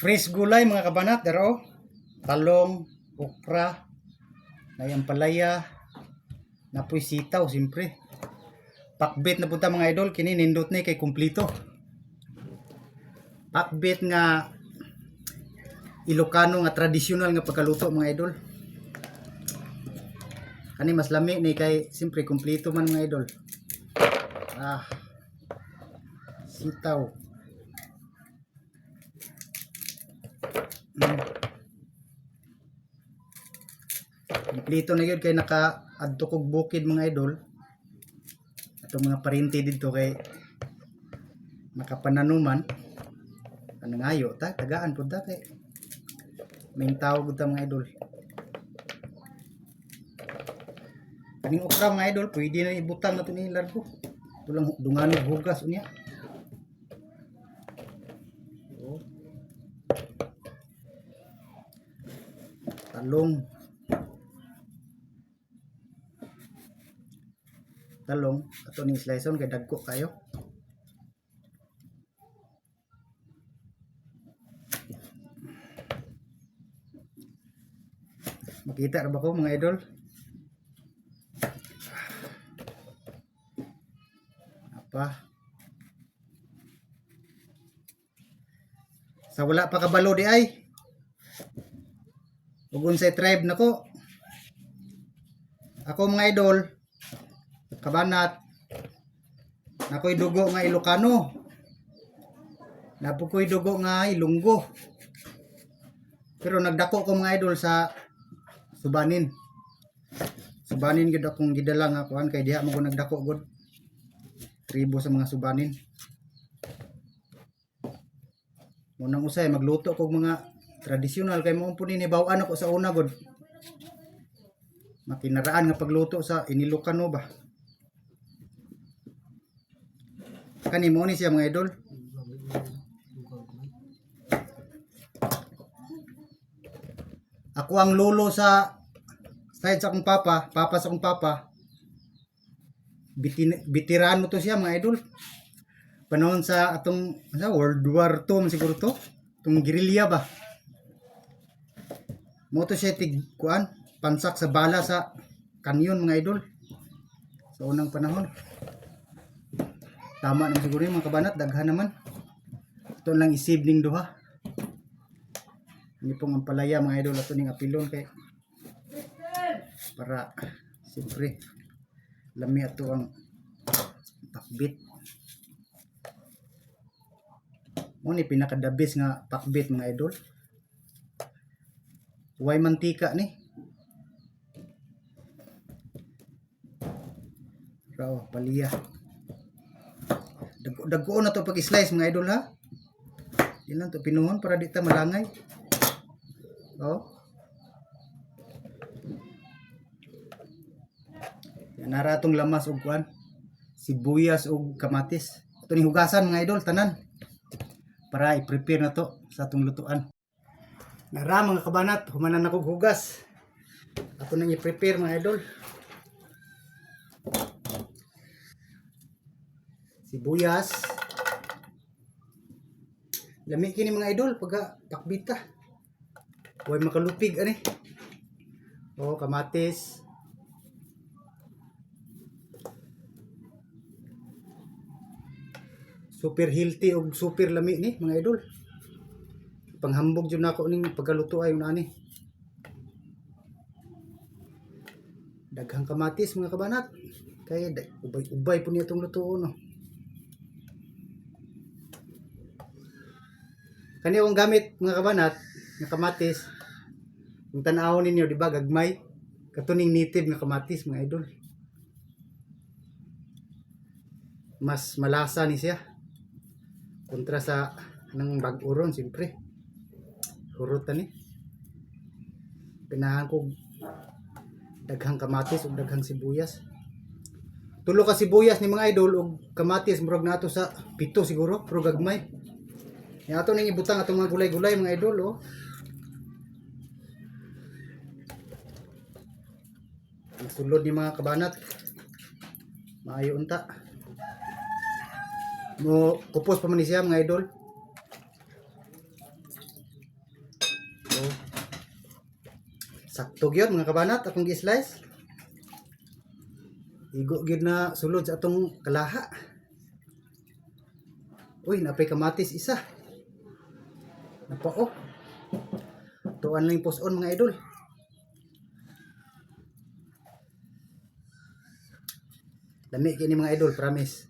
Fresh gulay mga kabanat, daro. Talong, okra, nayampalaya, napoy sitaw, siyempre. Pakbet na punta mga idol, kini nindot ni kay kumplito. Pakbet nga Ilocano nga tradisyonal nga pagkaluto mga idol. Kani mas lami ni kay siyempre kumplito man mga idol. Sitaw. Kumplito na yun kay naka-adto kog bukid mga idol. Atong mga parinti dito kay nakapananuman. Ano ngayo ta? Tagaan po ta kay may tawag ta mga idol. Kaning okra mga idol, pwede na ibutang nato ni largo. Ito lang dunganog hugas unya. Talong ato ning sliceon kay dagko kayo. Makita ra ba ko mga idol? Sa wala pa kabalo di ay ug unsay tribe nako. Ako mga idol, kabanat, nakoy dugo nga Ilocano. Napukoy dugo nga Ilonggo. Pero nagdako ko mga idol sa Subanin. Subanin gid akong gidala nga kuan kay diha mo ko nagdako gud. Tribo sa mga Subanin. Munang usay magluto kog mga tradisyonal kay mo po ni baw-an ako sa una gud. Makinaraan nga pagluto sa Ilocano ba. Kani mo ni siya mga idol. Ako ang lolo sa side sa akong papa sa akong papa. Veterano to siya mga idol. Panahon sa atong World War II siguro to. Itong guerrilla ba. Mo to siya kuan, pansak sa bala sa kanyon mga idol. Sa unang panahon. Tama naman siguro yung mga kabanat, daghan naman. Ito lang isibling duha. Hindi pong ang palaya mga idol, ito ning apilon kay para siyempre lami ato ang pakbit. Mo ni pinakadabis nga pakbit mga idol. Huway mantika ni. Raw palaya. Dagko na to pag slice mga idol ha. Ilan to pinuhon para di ta malangay. Yan nara tong lamas og kuan. Sibuyas og kamatis. Ito ni hugasan mga idol tanan. Para i-prepare na to sa atong lutuan. Nara mga kabanat, humanan ako hugas. Ato nang i-prepare mga idol. Sibuyas. Lami kini mga idol pagka pakbita. Huwag makalupig ani. Kamatis. Super healthy ug super lami ni mga idol. Panghambog jud nako ning pagkaluto ayon ani. Daghang kamatis mga kabanat. Kay ubay-ubay po niya itong lutuon no. Kani akong gamit mga kabanat nga kamatis. Kung tan-awon ninyo di ba gagmay katuning native nga kamatis mga idol. Mas malasa ni siya. Kontra sa nang bag-oron siyempre. Hurutan ni. Pinahan ko daghang kamatis ug daghang sibuyas. Tulo ka sibuyas ni mga idol ug kamatis murag nato sa 7 siguro pero gagmay. Yan ato ning ibutang atong mga gulay-gulay mga idol Ang sulod ni mga kabanat. Maayo unta. Mo kupos pa man ni siya mga idol. Sakto gyud mga kabanat akong gi-slice. Igo gyud na sulod sa atong kalaha. Uy, napay kamatis isa. Napao. Tuan lang yung puson mga idol. Lami kini mga idol, promise.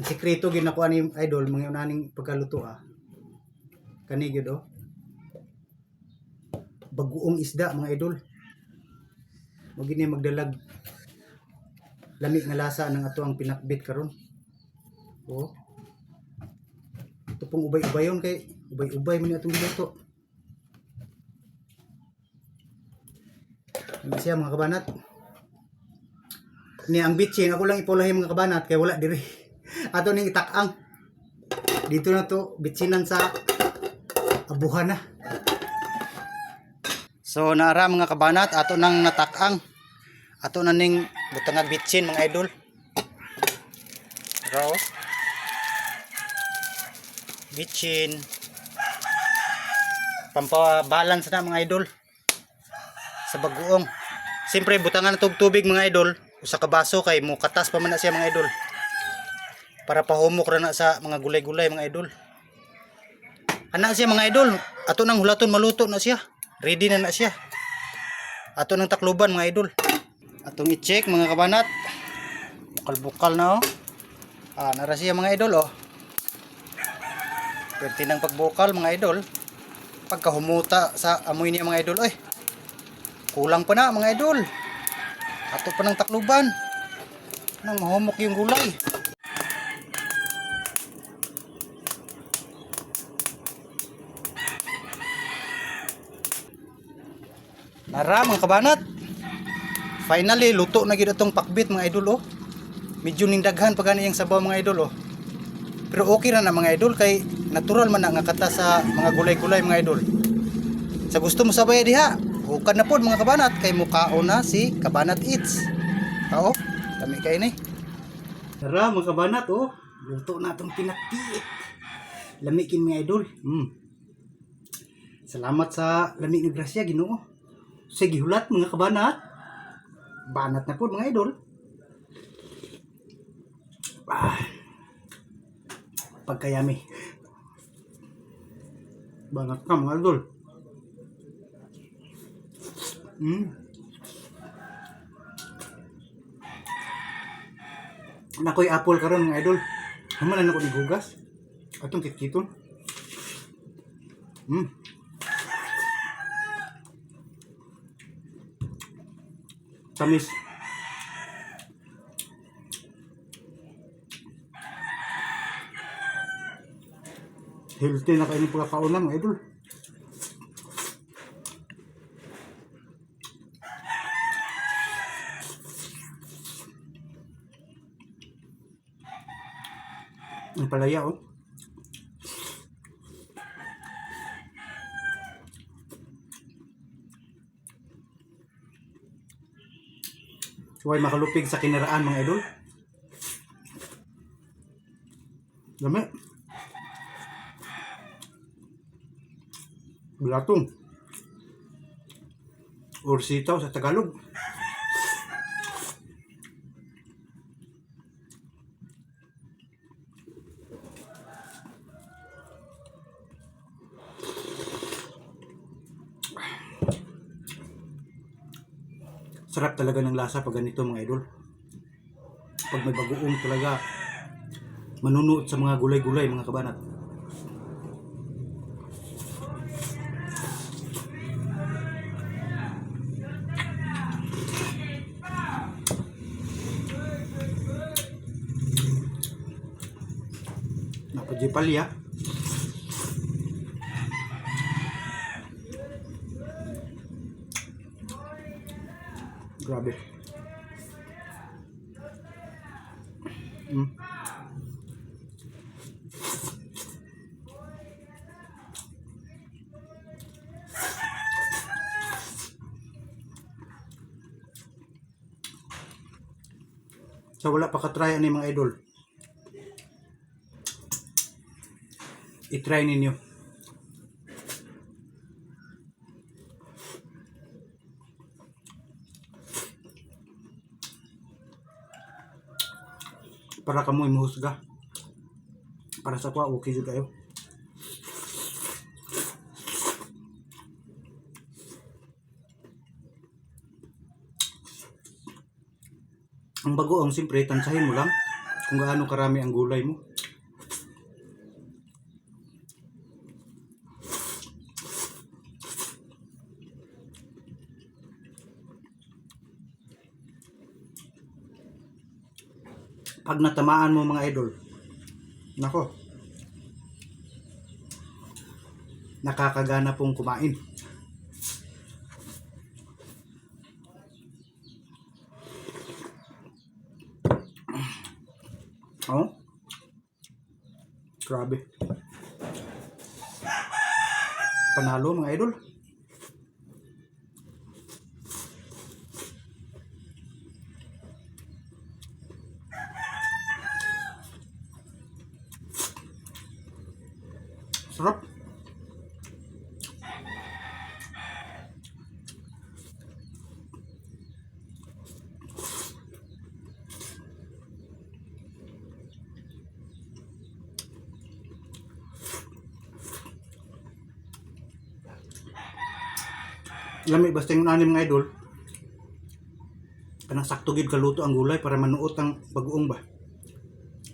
Ang sikreto gyud nakuha ni idol mga unaning pagkaluto Kani gyud bagoong isda mga idol. Mo gini magdalag lami nga lasa ng ato ang pinakbit karon. Ito pong ubay-ubayon kay ubay-ubay man atong giluto. Ano siya mga kabanat? Ni ang bitchin ako lang ipulahi mga kabanat kay wala diri. Ato ning itak-ang. Dito na to bitchinan sa abuhan na. So naara mga kabanat ato nang natak-ang. Ato na ning butang bitchin mga idol. Raw. Bitchin. Pampabalance na mga idol. Sa bagoong. Siyempre butangan na tubig mga idol. Usa ka baso kay mo katas pa man na siya mga idol. Para pahumok ra na sa mga gulay-gulay mga idol. Ana siya mga idol. Ato nang hulaton maluto na siya. Ready na siya. Ato nang takluban mga idol. Atong i-check mga kabanat. Bukal-bukal na nara siya mga idol Pwerte ng pagbukal mga idol. Pagka humuta sa amoy niya mga idol. Kulang pa na mga idol. Ato pa ng takluban. Nang mahumok yung gulay. Nara mga kabanat. Finally luto na gid atong pakbit mga idol Medyo nindaghan pa gani yung sabaw mga idol Pero okay ra na mga idol kay natural man na nga kata sa mga gulay-gulay mga idol. Sa gusto mo sabay diha, ukad na pod mga kabanat kay mukaon na si Kabanat Eats. Kami kay ni. Tara mga kabanat luto na atong pinaktiit. Lami kin mga idol. Salamat sa lami nga grasya Ginoo. Sige hulat mga kabanat. Banat na pod mga idol. Pagkayami. Banat ka mga idol. Nakoy apple karon mga idol. Hamanan ako ni gugas. Atong kitkiton. Tamis. Healthy na kayo ng pagkakaunan mga idol. Ang palaya Suway makalupig sa kinaraan mga idol. Lami. Blatong. Or sitaw sa Tagalog. Sarap talaga ng lasa pag ganito mga idol. Pag may bagoong talaga manunuot sa mga gulay-gulay mga kabanat. Napajipalya. Grabe. So wala pa ka-try ani mga idol. I-try ninyo. para kamo imuhusga. Para sa kwa okay jud kayo. Ang bagoong siyempre tansahin mo lang kung gaano karami ang gulay mo. Pag natamaan mo mga idol, nako, nakakagana pong kumain. Oh, grabe. Panalo mga idol. Sarap. Lami basta yung anim mga idol. Kanang sakto gid kaluto ang gulay para manuot ang bagoong ba.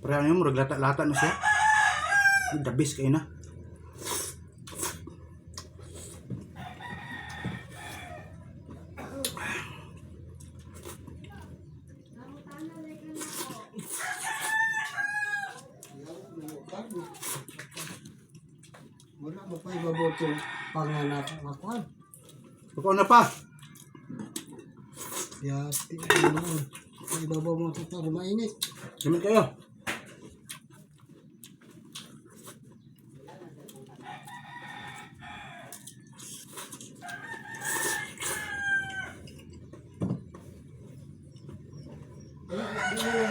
Para ano mo raglata-lata na siya. Dabis kay na. Wala mo pa ibaboto panganak akuan. Pagkaon na pa. Ya, tingnan mo. Ibabaw mo ito para mainit. Gamit kayo.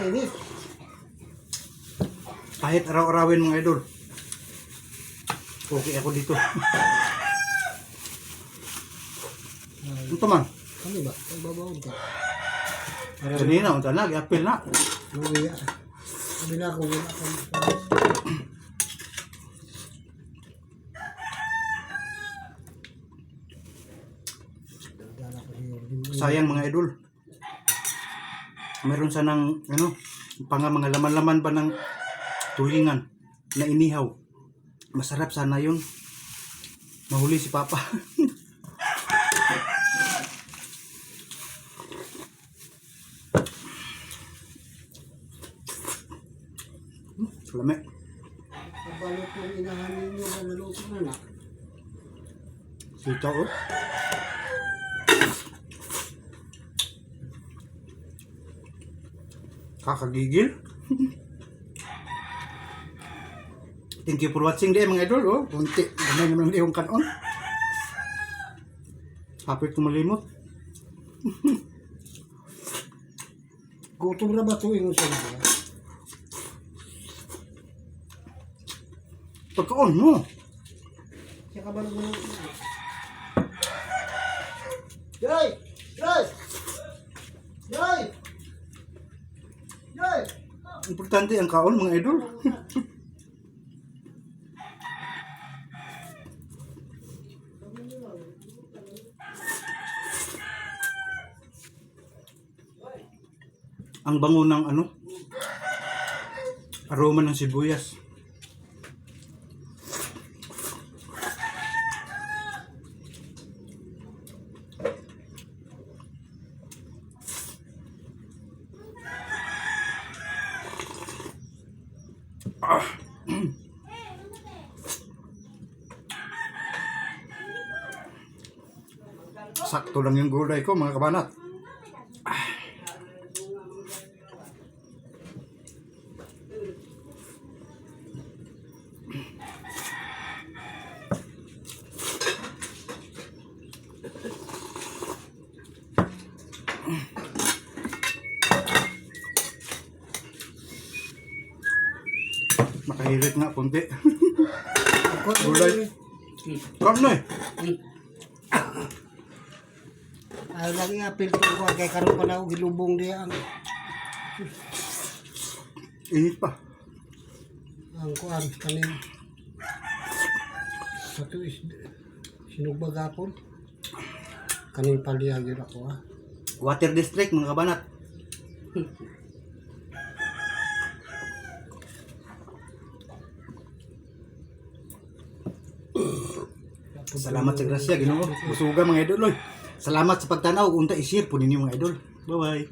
Mainit. Kahit araw-arawin mga idol. Okay ako dito. Ito man. Ano ba? Ibabaw ka. Kanina, unta na, gi-appeal na. Luya. Sabi na ako, wala akong Sayang mga idol. Meron sanang ano, mga laman-laman pa ng tulingan na inihaw. Masarap sana yun. Mahuli si Papa. Lami. kabalot yung inahanin nyo na naluto na na. Sitaw oh. Kakagigil. Thank you for watching din mga idol oh. Kunti, gamay naman yung kanon. Hapit ko malimot. Gutom na ba ito yung sabi? Pagkaon mo. Siya kabalot mo. Yoy! Yoy! Yoy! Yoy! Importante ang kaon mga idol. Ang bango ng ano, aroma ng sibuyas. Sakto lang yung gulay ko mga kabanat. Makahirit nga punti. Gulay. Kam na eh. Ay lagi apil ko kay karon pa na og gilubong diya ang Init pa. Ang kuan kanin. Sa tuwis sinugbag hapon. Kaning palihag yun ako Water District mga kabanat. Salamat sa grasya, Ginoo. Busuga mga idol oy. Salamat sa pagtanaw. Unta i-share po ninyo mga idol. Bye-bye.